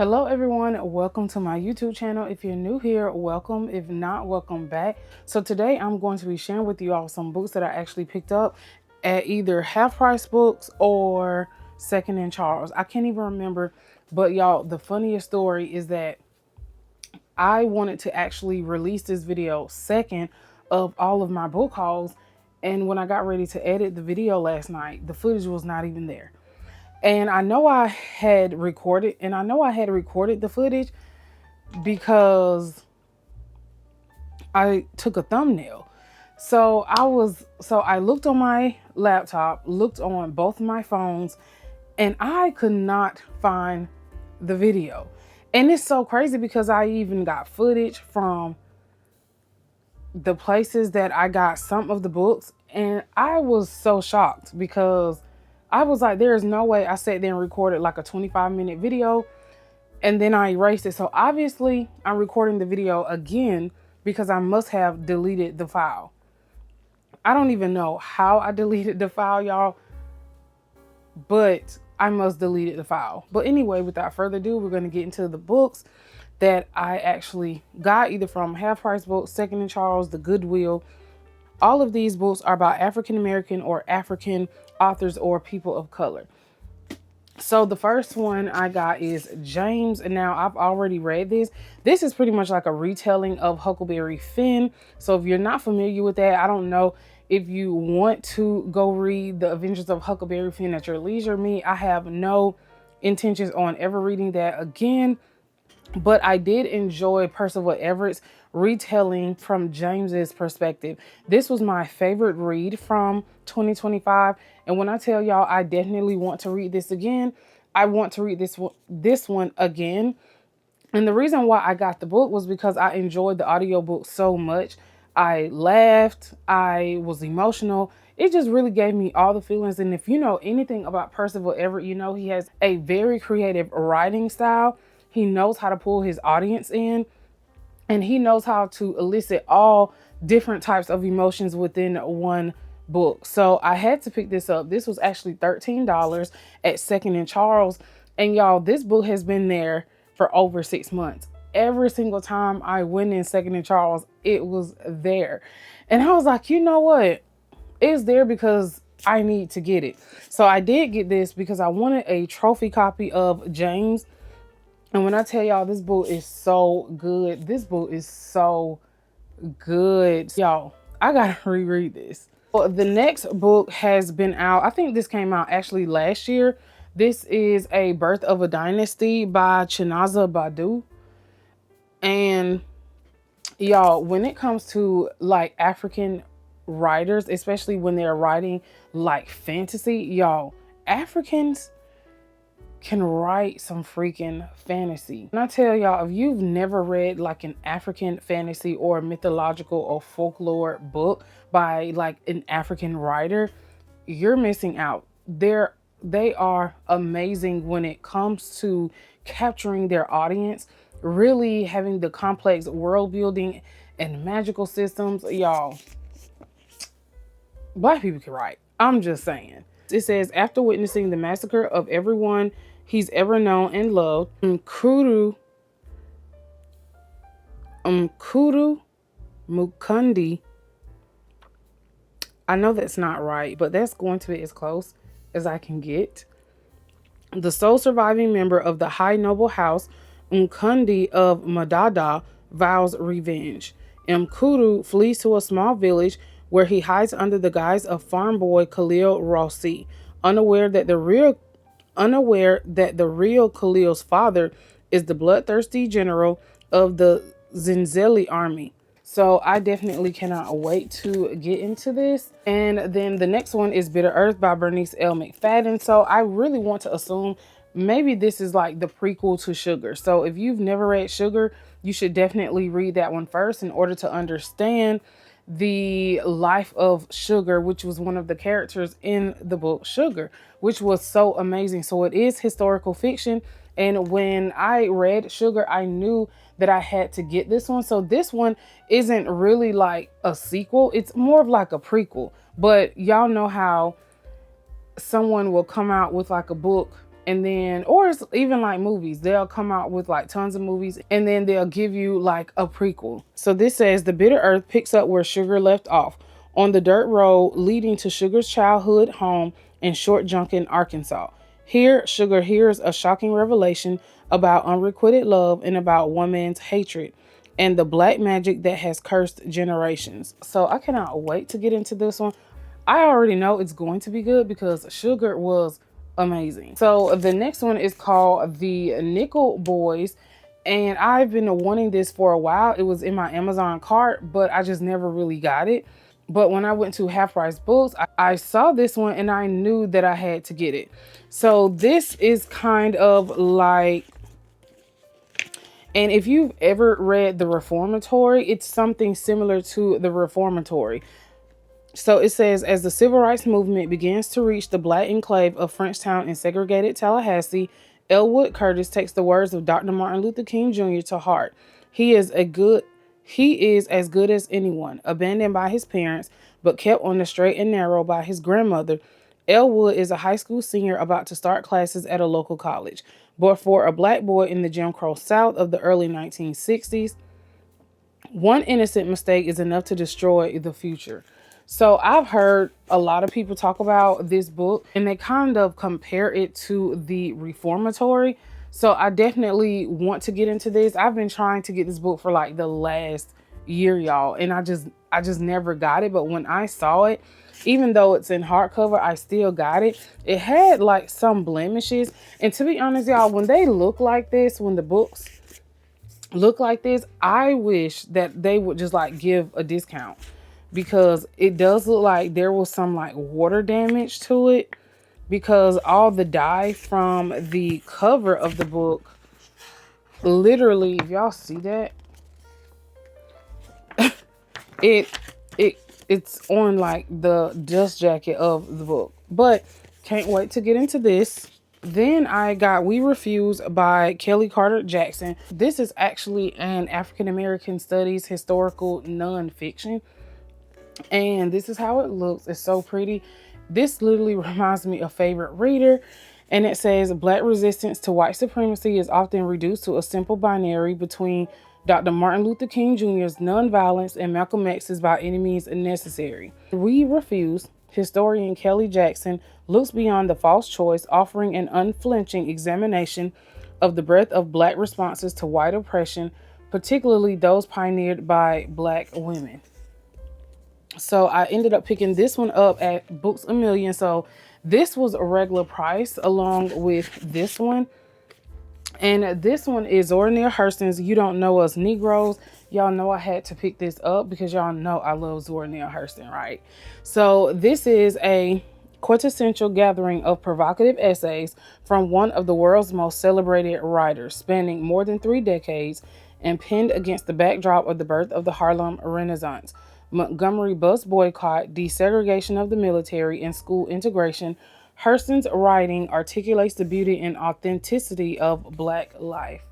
Hello everyone, welcome to my YouTube channel. If you're new here, welcome. If not, welcome back. So today I'm going to be sharing with you all some books that I actually picked up at either Half Price Books or Second and Charles. I can't even remember, but y'all, the funniest story is that I wanted to actually release this video second of all of my book hauls, and when I got ready to edit the video last night, the footage was not even there. And I know I had recorded the footage because I took a thumbnail. So I looked on my laptop, looked on both my phones, and I could not find the video. And it's so crazy because I even got footage from the places that I got some of the books, and I was so shocked because I was like, there is no way I sat there and recorded like a 25-minute video and then I erased it. So obviously I'm recording the video again because I must have deleted the file. I don't even know how I deleted the file, y'all, but I must deleted the file. But anyway, without further ado, we're going to get into the books that I actually got either from Half Price Books, Second and Charles, the Goodwill. All of these books are about African American or African authors or people of color. So the first one I got is James, and now I've already read this. This is pretty much like a retelling of Huckleberry Finn. So if you're not familiar with that, I don't know if you want to go read The Adventures of Huckleberry Finn at your leisure. Me, I have no intentions on ever reading that again. But I did enjoy Percival Everett's retelling from James's perspective. This was my favorite read from 2025. And when I tell y'all, I definitely want to read this again. I want to read this one again. And the reason why I got the book was because I enjoyed the audiobook so much. I laughed. I was emotional. It just really gave me all the feelings. And if you know anything about Percival Everett, you know he has a very creative writing style. He knows how to pull his audience in, and he knows how to elicit all different types of emotions within one book. So I had to pick this up. This was actually $13 at Second and Charles. And y'all, this book has been there for over 6 months. Every single time I went in Second and Charles, it was there. And I was like, you know what? It's there because I need to get it. So I did get this because I wanted a trophy copy of James. And when I tell y'all, this book is so good. This book is so good. Y'all, I gotta reread this. Well, the next book has been out. I think this came out actually last year. This is A Birth of a Dynasty by Chinaza Badu. And y'all, when it comes to like African writers, especially when they're writing like fantasy, y'all, Africans can write some freaking fantasy. And I tell y'all, if you've never read like an African fantasy or mythological or folklore book by like an African writer, you're missing out. They are amazing when it comes to capturing their audience, really having the complex world building and magical systems. Y'all, Black people can write. I'm just saying. It says, after witnessing the massacre of everyone he's ever known and loved, Nkuru Mukundi. I know that's not right, but that's going to be as close as I can get. The sole surviving member of the high noble house, Nkundi of Madada, vows revenge. Mkuru flees to a small village where he hides under the guise of farm boy Khalil Rossi, unaware that the real Khalil's father is the bloodthirsty general of the Zinzeli army. So I definitely cannot wait to get into this. And then the next one is Bitter Earth by Bernice L. McFadden. So I really want to assume maybe this is like the prequel to Sugar. So if you've never read Sugar, you should definitely read that one first in order to understand the life of Sugar, which was one of the characters in the book Sugar, which was so amazing. So it is historical fiction. And when I read Sugar, I knew that I had to get this one. So this one isn't really like a sequel. It's more of like a prequel. But y'all know how someone will come out with like a book And then, or it's even like movies, they'll come out with like tons of movies and then they'll give you like a prequel. So this says the bitter earth picks up where Sugar left off on the dirt road leading to Sugar's childhood home in Short Junction, Arkansas. Here, Sugar hears a shocking revelation about unrequited love and about one man's hatred and the black magic that has cursed generations. So I cannot wait to get into this one. I already know it's going to be good because Sugar was amazing. So the next one is called The Nickel Boys, and I've been wanting this for a while. It was in my Amazon cart, but I just never really got it. But when I went to Half Price Books, I saw this one and I knew that I had to get it. So this is kind of like, and if you've ever read The Reformatory, it's something similar to The Reformatory. So it says, as the civil rights movement begins to reach the black enclave of Frenchtown in segregated Tallahassee, Elwood Curtis takes the words of Dr. Martin Luther King Jr. to heart. He is as good as anyone, abandoned by his parents, but kept on the straight and narrow by his grandmother. Elwood is a high school senior about to start classes at a local college. But for a black boy in the Jim Crow South of the early 1960s, one innocent mistake is enough to destroy the future. So I've heard a lot of people talk about this book and they kind of compare it to The Reformatory. So I definitely want to get into this. I've been trying to get this book for like the last year, y'all, and I just never got it. But when I saw it, even though it's in hardcover, I still got it. It had like some blemishes. And to be honest, y'all, when they look like this, when the books look like this, I wish that they would just like give a discount, because it does look like there was some like water damage to it, because all the dye from the cover of the book, literally, if y'all see that, it's on like the dust jacket of the book. But can't wait to get into this. Then I got We Refuse by Kelly Carter Jackson. This is actually an African American studies historical nonfiction. And this is how it looks. It's so pretty. This literally reminds me of Favorite Reader. And it says, Black resistance to white supremacy is often reduced to a simple binary between Dr. Martin Luther King Jr.'s nonviolence and Malcolm X's by any means necessary. We Refuse, historian Kelly Jackson looks beyond the false choice, offering an unflinching examination of the breadth of Black responses to white oppression, particularly those pioneered by Black women. So I ended up picking this one up at Books A Million. So this was a regular price along with this one. And this one is Zora Neale Hurston's You Don't Know Us Negroes. Y'all know I had to pick this up because y'all know I love Zora Neale Hurston, right? So this is a quintessential gathering of provocative essays from one of the world's most celebrated writers, spanning more than 3 decades and penned against the backdrop of the birth of the Harlem Renaissance, Montgomery bus boycott, desegregation of the military, and school integration. Hurston's writing articulates the beauty and authenticity of Black life.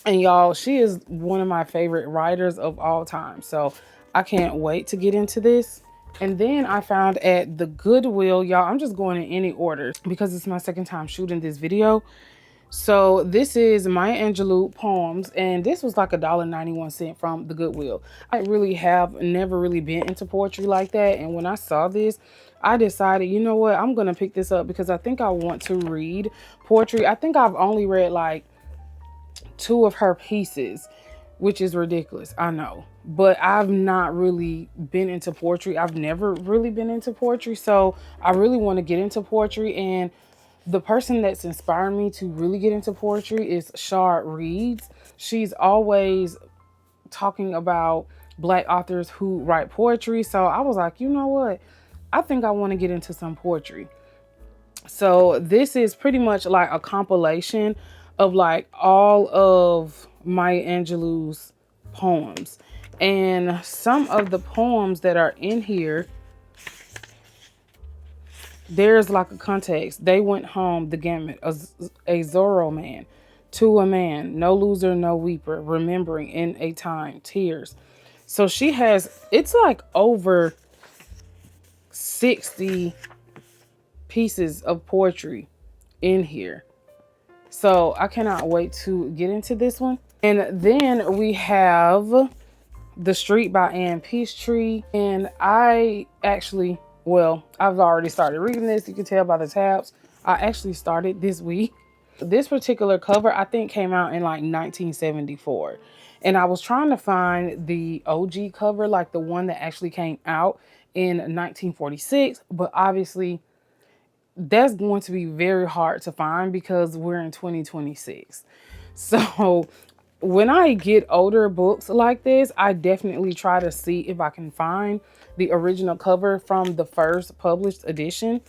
And y'all, she is one of my favorite writers of all time. So I can't wait to get into this. And then I found at the Goodwill, y'all, I'm just going in any order because it's my second time shooting this video. So this is Maya Angelou poems, and this was like $1.91 from the Goodwill. I really have never really been into poetry like that, and when I saw this, I decided, you know what, I'm gonna pick this up because I think I want to read poetry. I think I've only read like 2 of her pieces, which is ridiculous, I know, but I've not really been into poetry. I've never really been into poetry, so I really want to get into poetry. And the person that's inspired me to really get into poetry is Shard Reeds. She's always talking about Black authors who write poetry. So I was like, you know what? I think I want to get into some poetry. So this is pretty much like a compilation of like all of Maya Angelou's poems. And some of the poems that are in here, there's like a context. They went home, the gamut, a Zorro man, to a man, no loser, no weeper, remembering in a time, tears. So she has, it's like over 60 pieces of poetry in here. So I cannot wait to get into this one. And then we have The Street by Anne Peachtree. And I actually, well, I've already started reading this. You can tell by the tabs. I actually started this week. This particular cover, I think, came out in like 1974. And I was trying to find the OG cover, like the one that actually came out in 1946. But obviously, that's going to be very hard to find because we're in 2026. So when I get older books like this, I definitely try to see if I can find the original cover from the first published edition.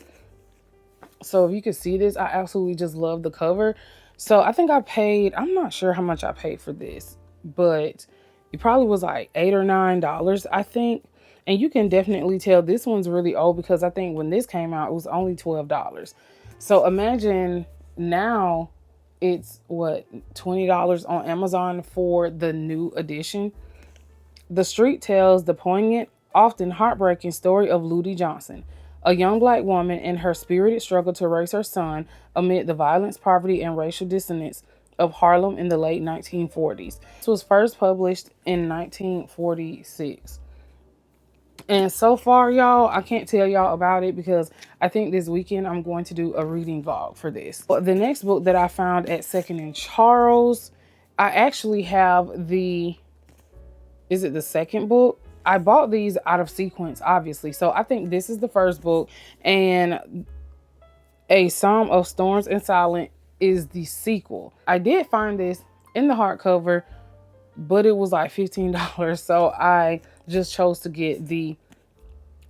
So if you can see this, I absolutely just love the cover. So I think I paid, I'm not sure how much I paid for this, but it probably was like $8 or $9, I think. And you can definitely tell this one's really old because I think when this came out, it was only $12. So imagine now it's what, $20 on Amazon for the new edition. The Street tells the poignant, often heartbreaking story of Ludi Johnson, a young Black woman in her spirited struggle to raise her son amid the violence, poverty, and racial dissonance of Harlem in the late 1940s. This was first published in 1946. And so far, y'all, I can't tell y'all about it because I think this weekend I'm going to do a reading vlog for this. But the next book that I found at Second and Charles, I actually have the, is it the second book? I bought these out of sequence, obviously. So I think this is the first book, and A Psalm of Storms and Silence is the sequel. I did find this in the hardcover, but it was like $15. So I just chose to get the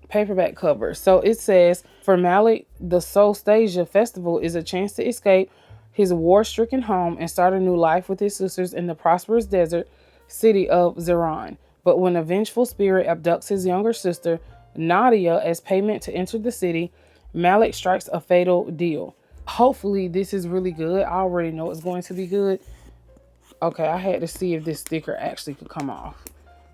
paperback cover. So it says, for Malik, the Solstasia Festival is a chance to escape his war-stricken home and start a new life with his sisters in the prosperous desert city of Ziran. But when a vengeful spirit abducts his younger sister, Nadia, as payment to enter the city, Malik strikes a fatal deal. Hopefully this is really good. I already know it's going to be good. Okay, I had to see if this sticker actually could come off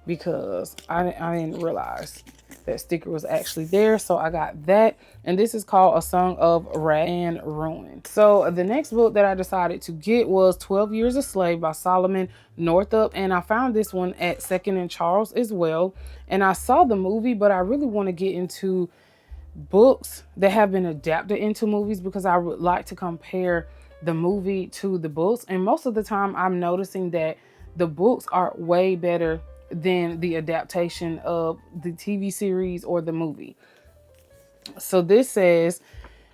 because I didn't realize that sticker was actually there. So I got that. And this is called A Song of Wrath and Ruin. So the next book that I decided to get was 12 Years a Slave by Solomon Northup. And I found this one at Second and Charles as well. And I saw the movie, but I really want to get into books that have been adapted into movies because I would like to compare the movie to the books. And most of the time I'm noticing that the books are way better than the adaptation of the TV series or the movie. So this says,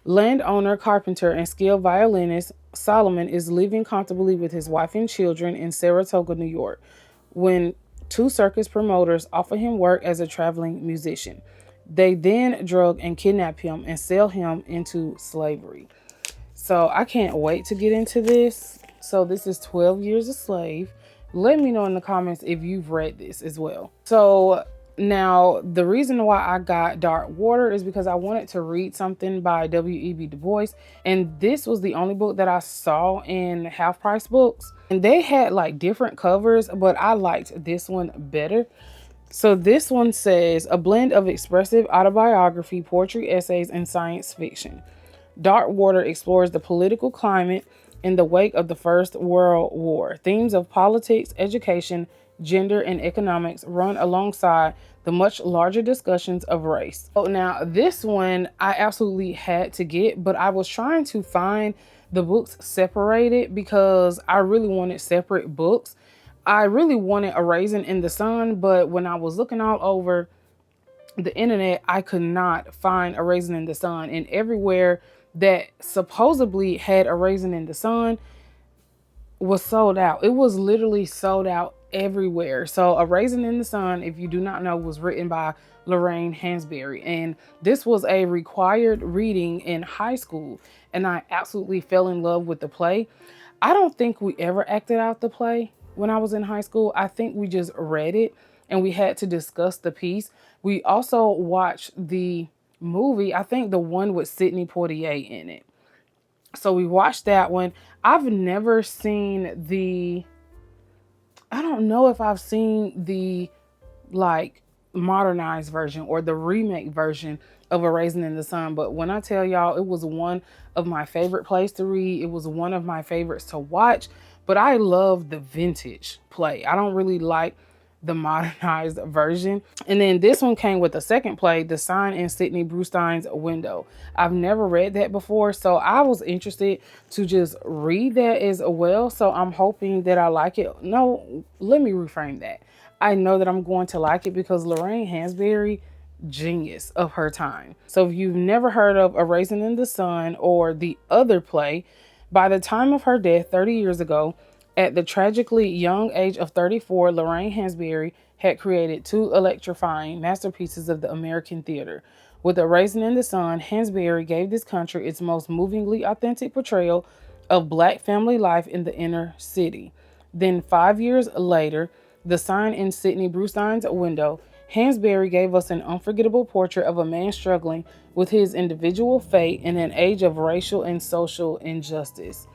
landowner, carpenter, and skilled violinist Solomon is living comfortably with his wife and children in Saratoga, New York, when two circus promoters offer him work as a traveling musician. They then drug and kidnap him and sell him into slavery. So I can't wait to get into this. So this is 12 Years a Slave. Let me know in the comments if you've read this as well. So now the reason why I got Dark Water is because I wanted to read something by W.E.B. Du Bois. And this was the only book that I saw in half price books. And they had like different covers, but I liked this one better. So this one says, a blend of expressive autobiography, poetry, essays, and science fiction. Dark Water explores the political climate in the wake of the First World War. Themes of politics, education, gender, and economics run alongside the much larger discussions of race. So now this one I absolutely had to get, but I was trying to find the books separated because I really wanted separate books. I really wanted A Raisin in the Sun, but when I was looking all over the internet, I could not find A Raisin in the Sun. And everywhere that supposedly had A Raisin in the Sun was sold out. It was literally sold out everywhere. So A Raisin in the Sun, if you do not know, was written by Lorraine Hansberry. And this was a required reading in high school. And I absolutely fell in love with the play. I don't think we ever acted out the play when I was in high school. I think we just read it and we had to discuss the piece. We also watched the movie, I think the one with Sidney Poitier in it. So we watched that one. I've never seen the, I don't know if I've seen the like modernized version or the remake version of A Raisin in the Sun. But when I tell y'all, it was one of my favorite plays to read. It was one of my favorites to watch. But I love the vintage play. I don't really like the modernized version. And then this one came with a second play, The Sign in Sidney Brustein's Window. I've never read that before, so I was interested to just read that as well. So I'm hoping that I like it. No, let me reframe that. I know that I'm going to like it because Lorraine Hansberry, genius of her time. So if you've never heard of A Raisin in the Sun or the other play, by the time of her death 30 years ago, at the tragically young age of 34, Lorraine Hansberry had created two electrifying masterpieces of the American theater. With A Raisin in the Sun, Hansberry gave this country its most movingly authentic portrayal of Black family life in the inner city. Then 5 years later, The Sign in Sidney Brustein's Window, Hansberry gave us an unforgettable portrait of a man struggling with his individual fate in an age of racial and social injustice.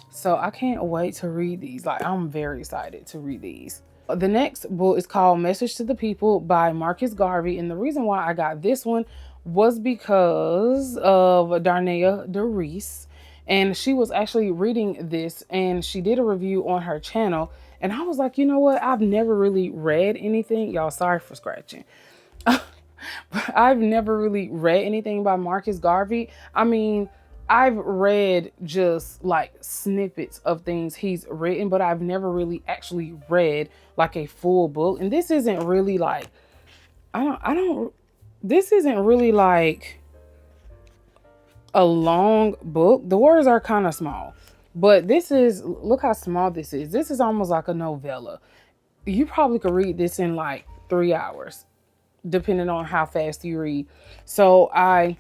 So I can't wait to read these. Like, I'm very excited to read these. The next book is called Message to the People by Marcus Garvey. And the reason why I got this one was because of Darnea DeReese. And she was actually reading this and she did a review on her channel. And I was like, you know what? I've never really read anything. Y'all, sorry for scratching. I've never really read anything by Marcus Garvey. I mean, I've read just like snippets of things he's written, but I've never really actually read like a full book. And this isn't really like, this isn't really like a long book. The words are kind of small, but this is, look how small this is. This is almost like a novella. You probably could read this in like 3 hours, depending on how fast you read. So I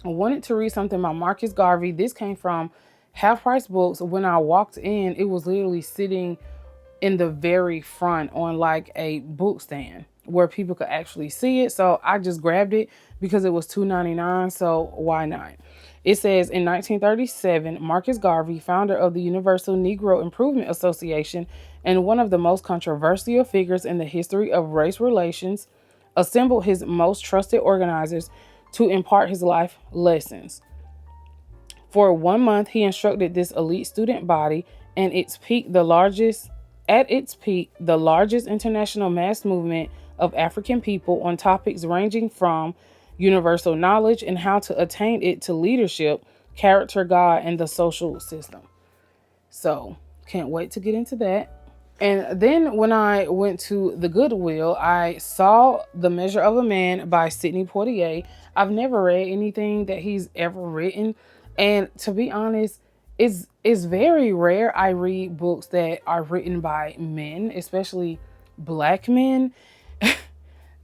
wanted to read something by Marcus Garvey. This came from Half Price Books. When I walked in, it was literally sitting in the very front on like a book stand where people could actually see it. So I just grabbed it because it was $2.99. So why not? It says, in 1937, Marcus Garvey, founder of the Universal Negro Improvement Association and one of the most controversial figures in the history of race relations, assembled his most trusted organizers to impart his life lessons. For 1 month, he instructed this elite student body, and at its peak, the largest international mass movement of African people on topics ranging from universal knowledge and how to attain it to leadership, character, God, and the social system. So, can't wait to get into that. And then when I went to the Goodwill, I saw The Measure of a Man by Sidney Poitier. I've never read anything that he's ever written. And to be honest, it's very rare I read books that are written by men, especially Black men.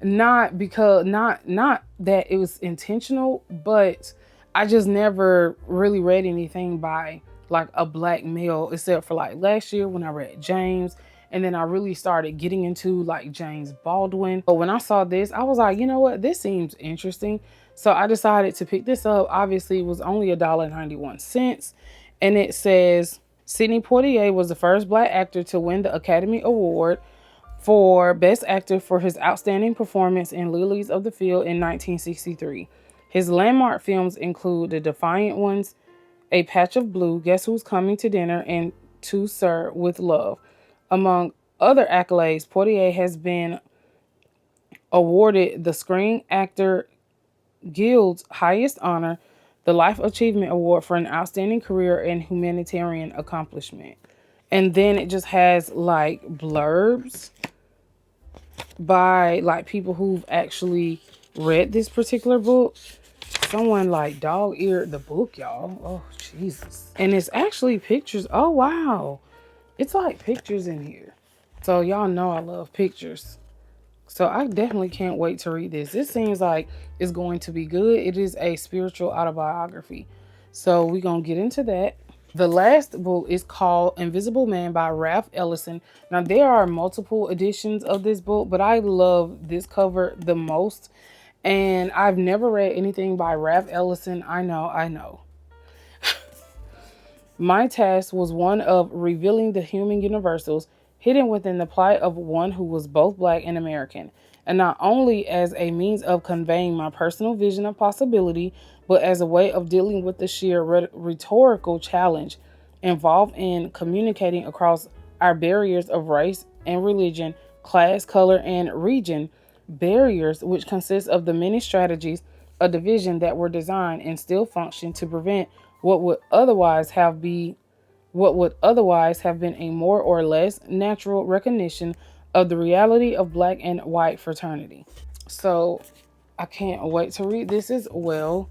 Not that it was intentional, but I just never really read anything by like a Black male, except for like last year when I read James. And then I really started getting into like James Baldwin. But when I saw this, I was like, you know what? This seems interesting. So I decided to pick this up. Obviously, it was only $1.91. And it says, Sidney Poitier was the first Black actor to win the Academy Award for Best Actor for his outstanding performance in Lilies of the Field in 1963. His landmark films include The Defiant Ones, A Patch of Blue, Guess Who's Coming to Dinner, and To Sir with Love. Among other accolades, Poitier has been awarded the Screen Actor Guild's highest honor, the Life Achievement Award for an outstanding career and humanitarian accomplishment. And then it just has like blurbs by like people who've actually read this particular book. Someone like dog-eared the book, y'all. Oh, Jesus. And it's actually pictures. Oh, wow. It's like pictures in here. So y'all know I love pictures. So I definitely can't wait to read this. This seems like it's going to be good. It is a spiritual autobiography. So we're going to get into that. The last book is called Invisible Man by Ralph Ellison. Now, there are multiple editions of this book, but I love this cover the most. And I've never read anything by Ralph Ellison. I know. My task was one of revealing the human universals hidden within the plight of one who was both Black and American. and not only as a means of conveying my personal vision of possibility, but as a way of dealing with the sheer rhetorical challenge involved in communicating across our barriers of race and religion, class, color, and region, barriers which consist of the many strategies of division that were designed and still function to prevent what would otherwise have been a more or less natural recognition of the reality of Black and white fraternity. So I can't wait to read this as well.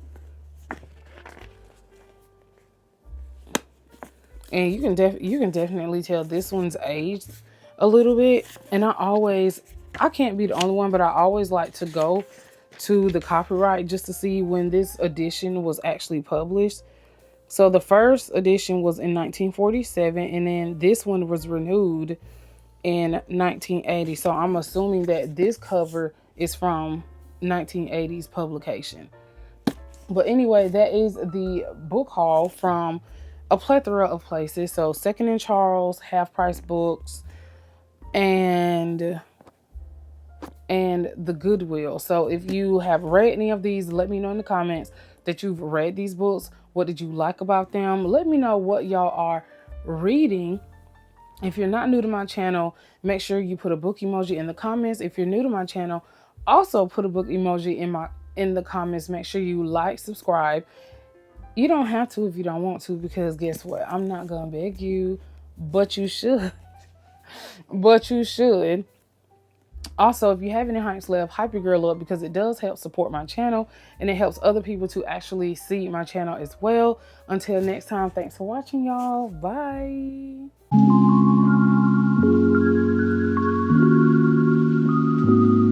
And you can definitely tell this one's aged a little bit. And I can't be the only one, but I always like to go to the copyright just to see when this edition was actually published. So the first edition was in 1947, and then this one was renewed in 1980. So I'm assuming that this cover is from 1980's publication. But anyway, that is the book haul from a plethora of places. So Second and Charles, Half Price Books, and the Goodwill. So if you have read any of these, let me know in the comments that you've read these books. What did you like about them? Let me know what y'all are reading. If you're not new to my channel, make sure you put a book emoji in the comments. If you're new to my channel, also put a book emoji in the comments. Make sure you like, subscribe. You don't have to if you don't want to, because guess what? I'm not gonna beg you, but you should. But you should. Also, if you have any hypes left, hype your girl up, because it does help support my channel and it helps other people to actually see my channel as well. Until next time, thanks for watching, y'all. Bye.